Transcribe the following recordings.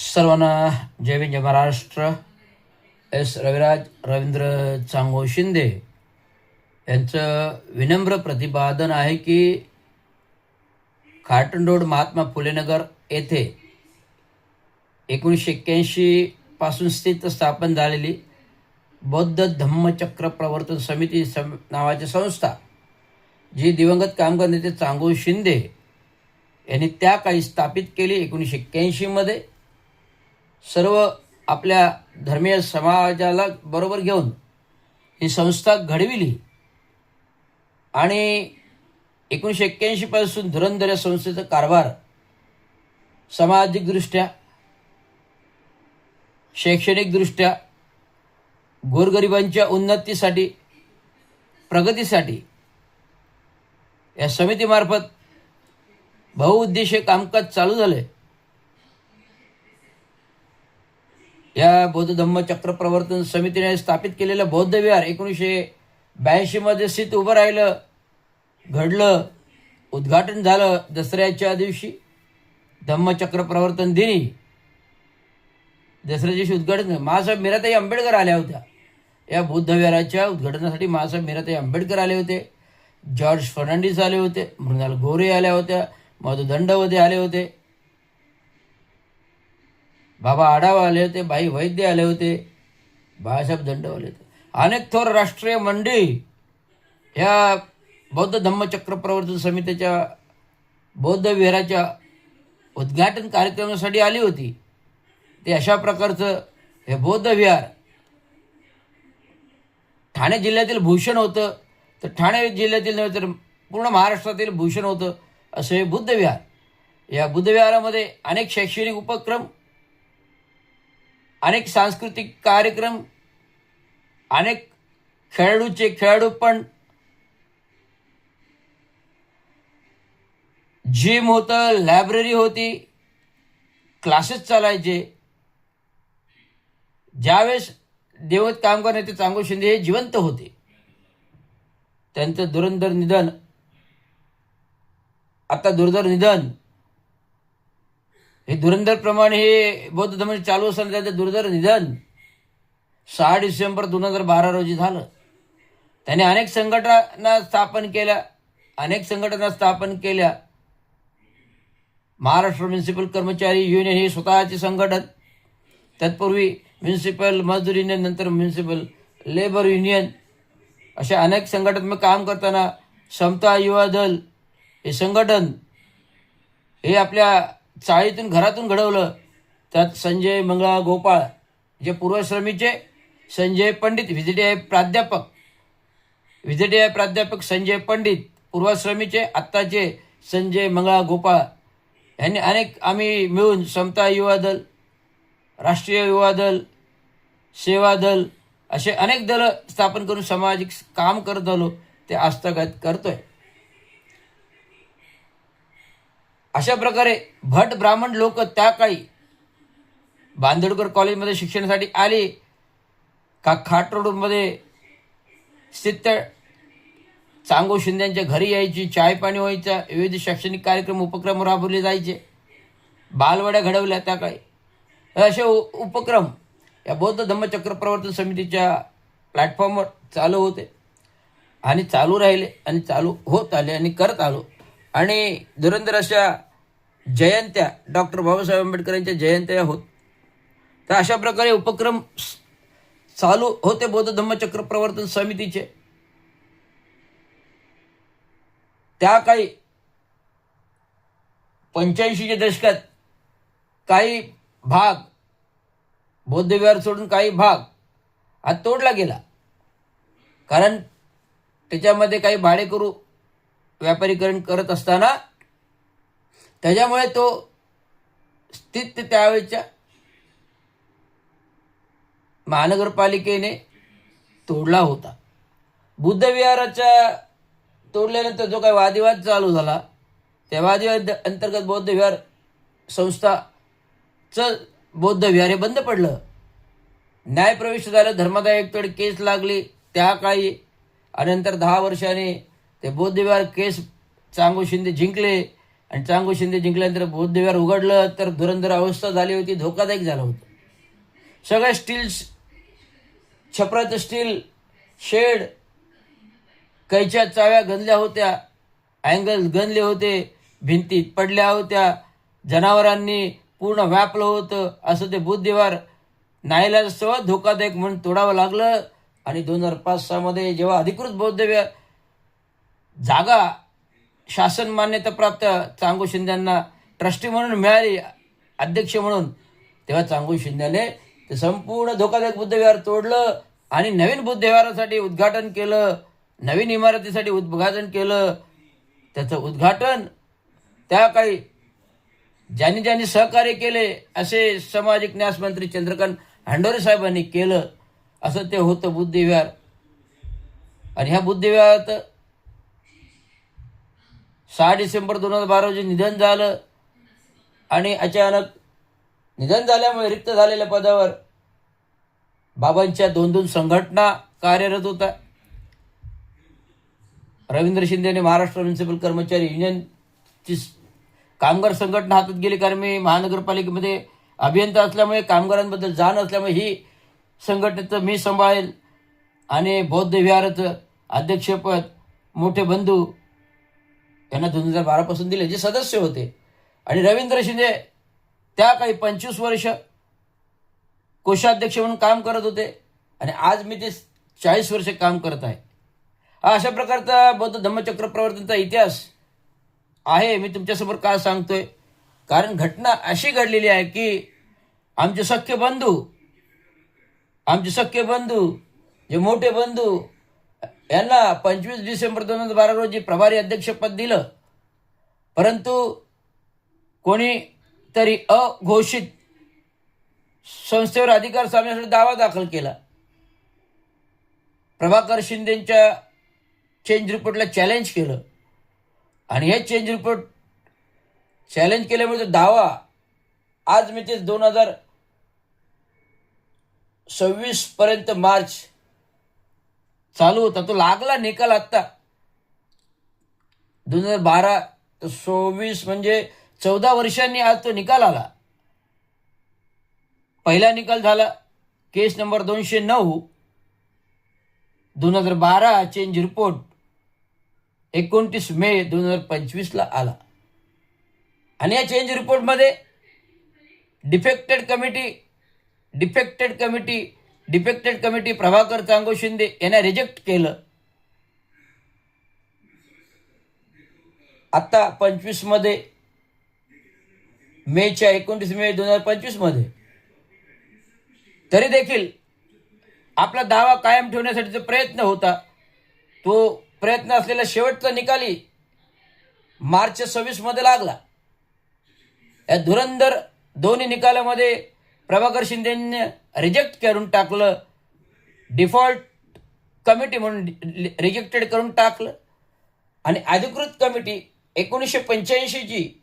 सर्वांना जय भीम जय महाराष्ट्र. एस रविराज रवींद्र चांगो शिंदे यांचं विनम्र प्रतिपादन आहे की खाटण रोड महात्मा फुले नगर येथे 1981 पासून स्थित स्थापन झालेली बौद्ध धम्मचक्र प्रवर्तन समिती नावाची संस्था, जी दिवंगत कामगार नेते चांगो शिंदे यांनी त्या काळी स्थापित केली. 1981 मध्ये सर्व आपल्या धर्मीय समाजाला बरोबर घेऊन ही संस्था घडविली आणि 1981 पासून धुरंधर या संस्थेचा कारभार सामाजिकदृष्ट्या, शैक्षणिकदृष्ट्या, गोरगरिबांच्या उन्नतीसाठी, प्रगतीसाठी या समितीमार्फत बहुउद्देशीय कामकाज चालू झाले. या बौद्ध धम्मचक्र प्रवर्तन समितीने स्थापित केलेलं बौद्ध विहार 1982 मध्ये स्थित उभं राहिलं, घडलं, उद्घाटन झालं दसऱ्याच्या दिवशी. धम्मचक्र प्रवर्तन दिनी दसऱ्या दिवशी उद्घाटन. महासाहेब मीराताई आंबेडकर आल्या होत्या या बौद्ध विहाराच्या उद्घाटनासाठी. महासाहेब मीराताई आंबेडकर आले होते, जॉर्ज फर्नांडिस आले होते, मृणाल गोरे आल्या होत्या, मधु दंडवते आले होते, बाबा आढावा आले होते, बाई वैद्य आले होते, बाळासाहेब दंडवते आले होते. अनेक थोर राष्ट्रीय मंडळी या बौद्ध धम्मचक्र प्रवर्तन समितीच्या बौद्ध विहाराच्या उद्घाटन कार्यक्रमासाठी आली होती. ते अशा प्रकारचं हे बौद्ध विहार ठाणे जिल्ह्यातील भूषण होतं. तर ठाणे जिल्ह्यातील नव्हे तर पूर्ण महाराष्ट्रातील भूषण होतं असं हे बुद्ध विहार. या बुद्ध विहारामध्ये अनेक शैक्षणिक उपक्रम, अनेक सांस्कृतिक कार्यक्रम, अनेक खेळाडूपण, जिम होतं, लायब्ररी होती, क्लासेस चालायचे. ज्यावेळेस दिवंगत कामगार नेते चांगो शिंदे हे जिवंत होते, त्यांचं दुर्दैवी निधन, आता दुर्दैवी निधन, हे धुरंधरप्रमाणे हे बौद्ध धर्म चालू असताना त्याचं दुर्दैवी निधन 6 डिसेंबर 2012 रोजी झालं. त्याने अनेक संघटना स्थापन केल्या. महाराष्ट्र म्युनिसिपल कर्मचारी युनियन हे स्वतःचे संघटन, तत्पूर्वी म्युनिसिपल मजदूर युनियन, नंतर म्युनिसिपल लेबर युनियन, अशा अनेक संघटनात्मक काम करताना समता युवा दल हे संघटन हे आपल्या चाळीतून घरातून घडवलं. त्यात संजय मंगळा गोपाळ जे पूर्वश्रमीचे, संजय पंडित व्हीजीटीआय प्राध्यापक संजय पंडित पूर्वाश्रमीचे, आत्ताचे संजय मंगळा गोपाळ यांनी आम्ही मिळून समता युवा दल, राष्ट्रीय युवा दल, सेवा दल असे अनेक दल स्थापन करून सामाजिक काम करत आलो. ते आजतागायत करतोय. अशा प्रकारे भट ब्राह्मण लोक त्या काळी बांदोडकर कॉलेजमध्ये शिक्षणासाठी आली का खाट रोडमध्ये स्थित चांगो शिंद्यांच्या घरी यायची, चाय पाणी व्हायचा, विविध शैक्षणिक कार्यक्रम उपक्रम राबवले जायचे, बालवाड्या घडवल्या त्या काळी. असे उपक्रम या बौद्ध धम्मचक्र प्रवर्तन समितीच्या प्लॅटफॉर्मवर चालू होते आणि चालू राहिले आणि चालू होत आले आणि करत आलो. आणि धुरंधर अशा जयंत्या, डॉक्टर बाबासाहेब आंबेडकर यांच्या जयंत्या होत. तर अशा प्रकारे उपक्रम चालू होते बौद्ध धम्मचक्र प्रवर्तन समितीचे. त्या काळी 85च्या दशकात काही भाग बौद्ध विहार सोडून काही भाग हा तोडला गेला, कारण त्याच्यामध्ये काही भाडेकरू व्यापारीकरण करत असताना त्याच्यामुळे तो स्थित त्यावेळेच्या महानगरपालिकेने तोडला होता. बुद्ध विहाराच्या तोडल्यानंतर जो काही वादविवाद चालू झाला, त्या वादविवाद अंतर्गत बौद्ध विहार संस्थाचं बौद्ध विहार हे बंद पडलं. न्यायप्रविष्ट झालं, धर्मादाय आयुक्ताकडे केस लागली त्या काळी, आणि नंतर 10 वर्षांनी ते बौद्ध विहार केस चांगो शिंदे जिंकले आणि चांगू शिंदे जिंकल्यानंतर बौद्ध विहार उघडलं तर धुरंधर अवस्था झाली होती, धोकादायक झालं होतं. सगळ्या स्टील छपराचं स्टील शेड, कैच्या चाव्या गंजल्या होत्या, अँगल्स गंजले होते, भिंतीत पडल्या होत्या, जनावरांनी पूर्ण व्यापलं होतं. असं ते बौद्ध विहार नाईलाजास्तव धोकादायक म्हणून तोडावं लागलं. आणि 2005-06 मध्ये जेव्हा अधिकृत बौद्ध विहार जागा शासन मान्यता प्राप्त चांगू शिंद्यांना ट्रस्टी म्हणून मिळाली, अध्यक्ष म्हणून, तेव्हा चांगू शिंद्याने ते संपूर्ण धोकादायक बुद्ध विहार तोडलं आणि नवीन बुद्ध विहारासाठी उद्घाटन केलं, नवीन इमारतीसाठी उद्घाटन केलं. त्याचं उद्घाटन त्या काही ज्यांनी सहकार्य केले असे सामाजिक न्यास मंत्री चंद्रकांत हंडोरे साहेबांनी केलं. असं ते होतं बुद्ध विहार. आणि ह्या बुद्ध विहारात 6 डिसेंबर 2012 रोजी निधन झालं. आणि अचानक निधन झाल्यामुळे रिक्त झालेल्या पदावर बाबांच्या 2 संघटना कार्यरत होत्या. रवींद्र शिंदेने महाराष्ट्र म्युनिसिपल कर्मचारी युनियनची कामगार संघटना हातात गेली, कारण मी महानगरपालिकेमध्ये अभियंता असल्यामुळे कामगारांबद्दल जाण असल्यामुळे ही संघटनेचं मी सांभाळेल. आणि बौद्ध विहाराचं अध्यक्षपद मोठे बंधू यांना 2012 पासून दिले, जे सदस्य होते. आणि रवींद्र शिंदे त्या काही 25 वर्ष कोषाध्यक्ष म्हणून काम करत होते आणि आज मी ते 40 वर्ष काम करत आहे. हा अशा प्रकारचा बौद्ध धम्मचक्र प्रवर्तनचा इतिहास आहे. मी तुमच्यासमोर का सांगतोय, कारण घटना अशी घडलेली आहे की आमचे सख्खे बंधू जे मोठे बंधू यांना 25 डिसेंबर 2012 रोजी प्रभारी अध्यक्षपद दिलं, परंतु कोणी तरी अघोषित संस्थेवर अधिकार सामन्यासाठी दावा दाखल केला. प्रभाकर शिंदेच्या चेंज रिपोर्टला चॅलेंज केलं आणि हे चेंज रिपोर्ट चॅलेंज केल्यामुळे तो दावा आज मी ते 2026 पर्यंत मार्च चालू होता, तो लागला निकाल. आत्ता 2012-26 म्हणजे 14 वर्षांनी आज तो निकाल आला. पहिला निकाल झाला case number 209 2012 change report 29 May 2025 आला. आणि या चेंज रिपोर्टमध्ये डिफेक्टेड कमिटी प्रभाकर चांगू शिंदे यांना रिजेक्ट केलं. आता 25 मध्ये मेच्या 29 मे 2025 मध्ये तरी देखील आपला दावा कायम ठेवण्यासाठीचा प्रयत्न होता. तो प्रयत्न असलेला शेवटचा निकाली मार्च 26 मध्ये लागला. या धुरंधर दोन्ही निकालामध्ये प्रभाकर शिंदेने रिजेक्ट करून टाकलं, डिफॉल्ट कमिटी म्हणून रिजेक्टेड करून टाकलं. आणि अधिकृत कमिटी 1985ची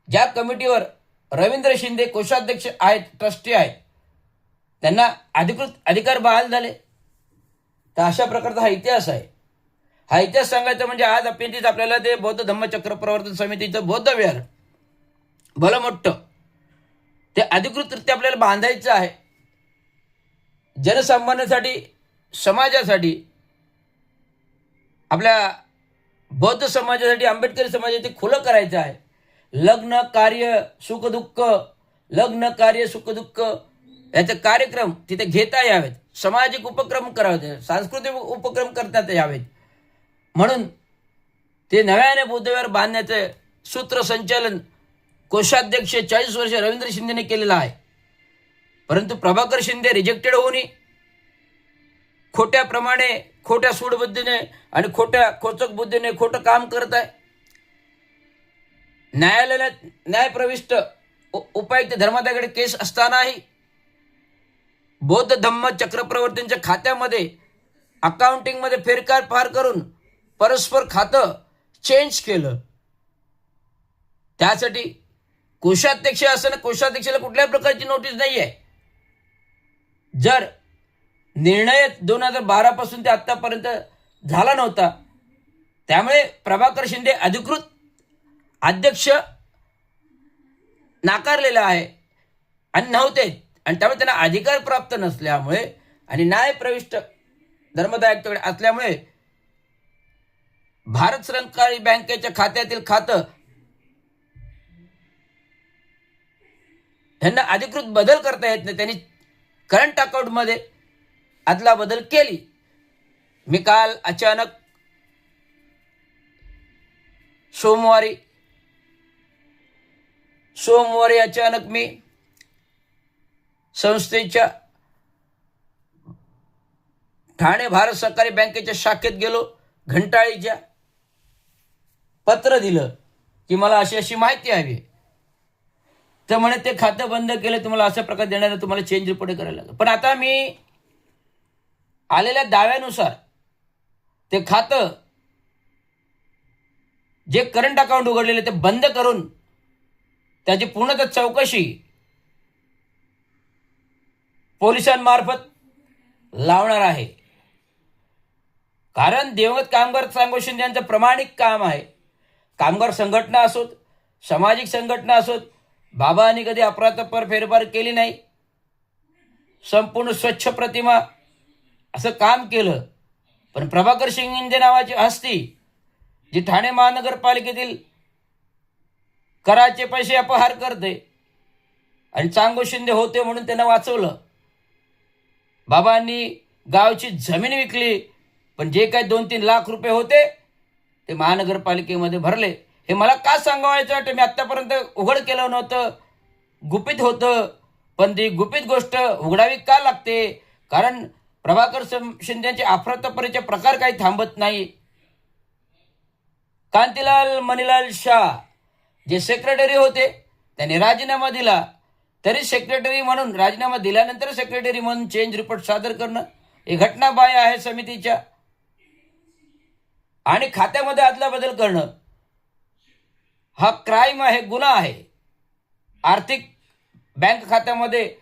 ज्या कमिटीवर रवींद्र शिंदे कोषाध्यक्ष आहेत, ट्रस्टी आहेत, त्यांना अधिकृत अधिकार बहाल झाले. तर अशा प्रकारचा हा इतिहास आहे. हा इतिहास सांगायचा म्हणजे आज आपल्याला ते बौद्ध धम्मचक्र प्रवर्तन समितीचं बौद्ध विहार भलं मोठं ते अधिकृतरित्या आपल्याला बांधायचं आहे. जनसामान्यासाठी, समाजासाठी, आपल्या बौद्ध समाजासाठी, आंबेडकरी समाजासाठी खुलं करायचं आहे. लग्न कार्य सुखदुःख याचे कार्यक्रम तिथे घेता यावेत, सामाजिक उपक्रम करावे, सांस्कृतिक उपक्रम करता यावेत, म्हणून ते नव्याने बौद्ध विहार बांधण्याचं सूत्रसंचालन कोषाध्यक्ष 40 वर्ष रवींद्र शिंदेने केलेलं आहे. परंतु प्रभाकर शिंदे रिजेक्टेड होऊन खोट्या सूडबुद्धीने आणि खोचक बुद्धीने खोटं काम करत आहे. न्यायालयात न्यायप्रविष्ट उपायुक्त धर्मादायाकडे केस असतानाही बौद्ध धम्म चक्रप्रवर्तींच्या खात्यामध्ये अकाउंटिंगमध्ये फेरफार करून परस्पर खातं चेंज केलं. त्यासाठी कोषाध्यक्ष असताना कोषाध्यक्षाला कुठल्याही प्रकारची नोटीस नाही आहे. जर निर्णय 2012 पासून ते आतापर्यंत झाला नव्हता, त्यामुळे प्रभाकर शिंदे अधिकृत अध्यक्ष नाकारलेला आहे आणि नव्हते, आणि त्यामुळे त्यांना अधिकार प्राप्त नसल्यामुळे आणि न्यायप्रविष्ट धर्मदाय आयुक्ताकडे असल्यामुळे भारत सहकारी बँकेच्या खात्यातील खातं यांना अधिकृत बदल करता येत नाही. त्यांनी करंट अकाउंटमध्ये आदला बदल केली. मी काल अचानक सोमवारी अचानक मी संस्थेच्या ठाणे भारत सहकारी बँकेच्या शाखेत गेलो. घंटाळीच्या पत्र दिलं की मला अशी अशी माहिती हवी. तर म्हणे ते खातं बंद केलं, तुम्हाला अशा प्रकारे देणार, तुम्हाला चेंज रिपोर्ट करायला लागेल. पण आता मी आलेल्या दाव्यानुसार ते खातं जे करंट अकाउंट उघडलेले ते बंद करून त्याची पूर्णतः चौकशी पोलिसांमार्फत लावणार आहे. कारण दिवंगत कामगार सांगो शिंदे यांचं प्रामाणिक काम आहे. कामगार संघटना असोत, सामाजिक संघटना असोत, बाबांनी कधी अफरातफर फेरफार केली नाही. संपूर्ण स्वच्छ प्रतिमा असं काम केलं. पण प्रभाकर शिंदे नावाची हस्ती जी ठाणे महानगरपालिकेतील कराचे पैसे अपहार करते आणि चांगो शिंदे होते म्हणून त्यांना वाचवलं. बाबांनी गावची जमीन विकली, पण जे काही 2-3 लाख रुपये होते ते महानगरपालिकेमध्ये भरले. हे मला का सांगायचं वाटतं? मी आत्तापर्यंत उघड केलं नव्हतं, गुपित होतं. पण ती गुपित गोष्ट उघडावी का लागते? कारण प्रभाकर शिंदेचे अफरातफरीचे प्रकार काही थांबत नाही. कांतीलाल मणिलाल शाह जे सेक्रेटरी होते त्यांनी राजीनामा दिला, तरी सेक्रेटरी म्हणून राजीनामा दिल्यानंतर सेक्रेटरी म्हणून चेंज रिपोर्ट सादर करणं ही घटनाबाह्य आहे समितीच्या. आणि खात्यामध्ये आदला बदल करणं हा क्राईम आहे, गुन्हा आहे. आर्थिक बँक खात्यामध्ये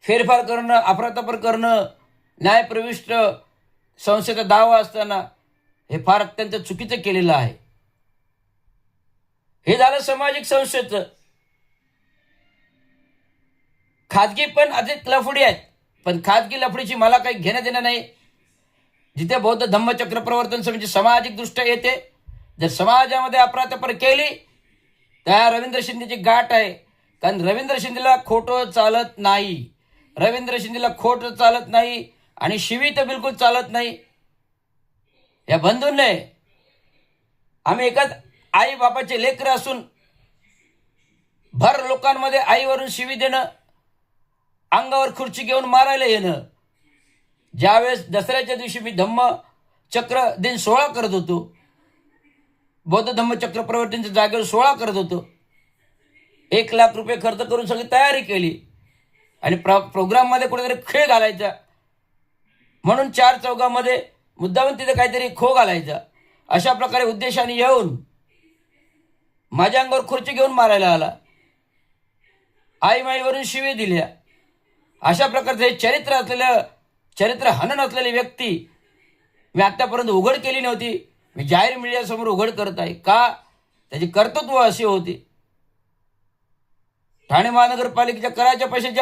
फेरफार करणं, अफरातफर करणं, न्यायप्रविष्ट संस्थेचा दावा असताना हे फार अत्यंत चुकीचं केलेलं आहे. हे झालं सामाजिक संस्थेचं. खाजगी पण अधिक लफडी आहेत, पण खाजगी लफडीची मला काही घेणं देणं नाही. जिथे बौद्ध धम्मचक्र प्रवर्तन समिती सामाजिक दृष्ट्या येते, जर समाजामध्ये अफरातफर केली त्या रवींद्र शिंदेची गाठ आहे. कारण रवींद्र शिंदेला खोटं चालत नाही. रवींद्र शिंदेला खोटं चालत नाही आणि शिवी तर बिलकुल चालत नाही. या बंधूंने आम्ही एकाच आई बापाचे लेकर असून भर लोकांमध्ये आईवरून शिवी देणं, अंगावर खुर्ची घेऊन मारायला येणं. ज्यावेळेस दसऱ्याच्या दिवशी मी धम्मचक्र दिन 16 करत होतो, बौद्ध धम्मचक्र प्रवर्तनच्या जागेवर 16 करत होतो, 1 लाख रुपये खर्च करून सगळी तयारी केली आणि प्रोग्राममध्ये कुठेतरी खेळ घालायचा म्हणून 4 चौघामध्ये मुद्दामून तिथे काहीतरी खो घालायचा. अशा प्रकारे उद्देशाने येऊन माझ्या अंगावर खुर्ची घेऊन मारायला आला, आई माईवरून शिवी दिल्या. अशा प्रकारचे चरित्र हनन असलेली व्यक्ती मी आतापर्यंत उघड केली नव्हती. मी जाहीर मीडियासमोर उघड करत आहे. का? त्याची कर्तृत्व अशी होती. ठाणे महानगरपालिकेच्या कराच्या पैशाची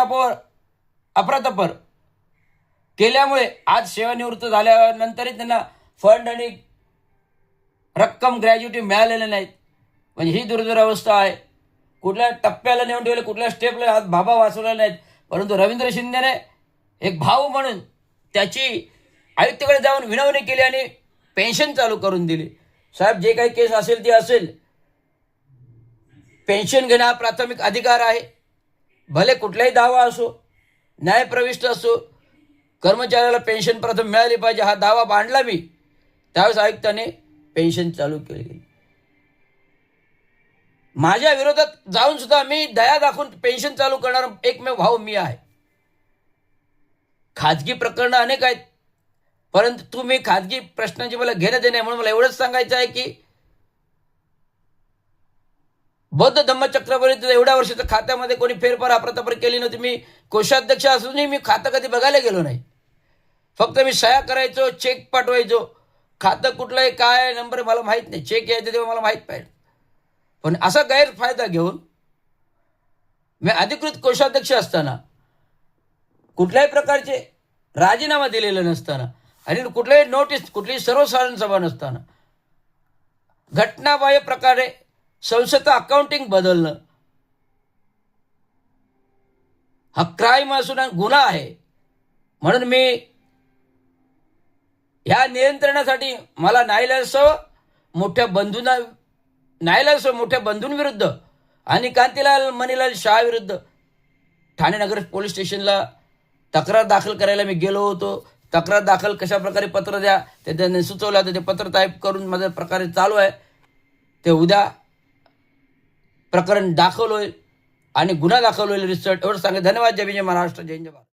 अफरातफर केल्यामुळे आज सेवानिवृत्त झाल्यानंतरही त्यांना फंड आणि रक्कम ग्रॅज्युटी मिळालेले नाहीत. म्हणजे ही दुर्दैवावस्था आहे. कुठल्या टप्प्याला नेऊन ठेवले, कुठल्या स्टेपला आज बाबा वाचवलेले नाहीत. परंतु रवींद्र शिंदेने एक भाऊ म्हणून त्याची आयुक्ताकडे जाऊन विनवणी केली आणि पेन्शन चालू करून दिली. साहेब, जे काही केस असेल ती असेल, पेन्शन घेणं हा प्राथमिक अधिकार आहे. भले कुठलाही दावा असो, न्यायप्रविष्ट असो, कर्मचाऱ्याला पेन्शन प्रथम मिळाली पाहिजे हा दावा मांडला मी. त्यावेळेस आयुक्ताने पेन्शन चालू केली. माझ्या विरोधात जाऊन सुद्धा मी दया दाखवून पेन्शन चालू करणारा एकमेव भाऊ मी आहे. खाजगी प्रकरणं अनेक आहेत, परंतु तुम्ही खाजगी प्रश्नांची मला घेणं देणे, म्हणून मला एवढंच सांगायचं आहे की बौद्ध धम्मचक्रवर्ती एवढ्या वर्षाच्या खात्यामध्ये कोणी फेरफार अफरातफर केली नव्हती. मी कोषाध्यक्ष असूनही मी खातं कधी बघायला गेलो नाही. फक्त मी सह्या करायचो, चेक पाठवायचो. खातं कुठलं आहे, काय नंबर मला माहीत नाही. चेक यायचं तेव्हा मला माहीत पाहिजे. पण असा गैरफायदा घेऊन मी अधिकृत कोषाध्यक्ष असताना, कुठल्याही प्रकारचे राजीनामा दिलेला नसताना आणि कुठल्याही नोटीस, कुठलीही सर्वसाधारण सभा नसताना घटनाबाह्य प्रकारे संस्थेचं अकाउंटिंग बदलणं हा क्राईम असून गुन्हा आहे. म्हणून मी ह्या नियंत्रणासाठी मला नाईलाजास्तव मोठ्या बंधूंविरुद्ध आणि कांतीलाल मणिलाल शाह विरुद्ध ठाणे नगर पोलीस स्टेशनला तक्रार दाखल करायला मी गेलो होतो. तक्रार दाखल कशा प्रकारे पत्र द्या ते त्यांनी सुचवलं होतं. ते पत्र टाईप करून माझ्या प्रकारे चालू आहे. ते उद्या प्रकरण दाखल होईल आणि गुन्हा दाखल होईल रिसर्च. एवढं सांगा. धन्यवाद. जय भीम, जय महाराष्ट्र, जय हिंद.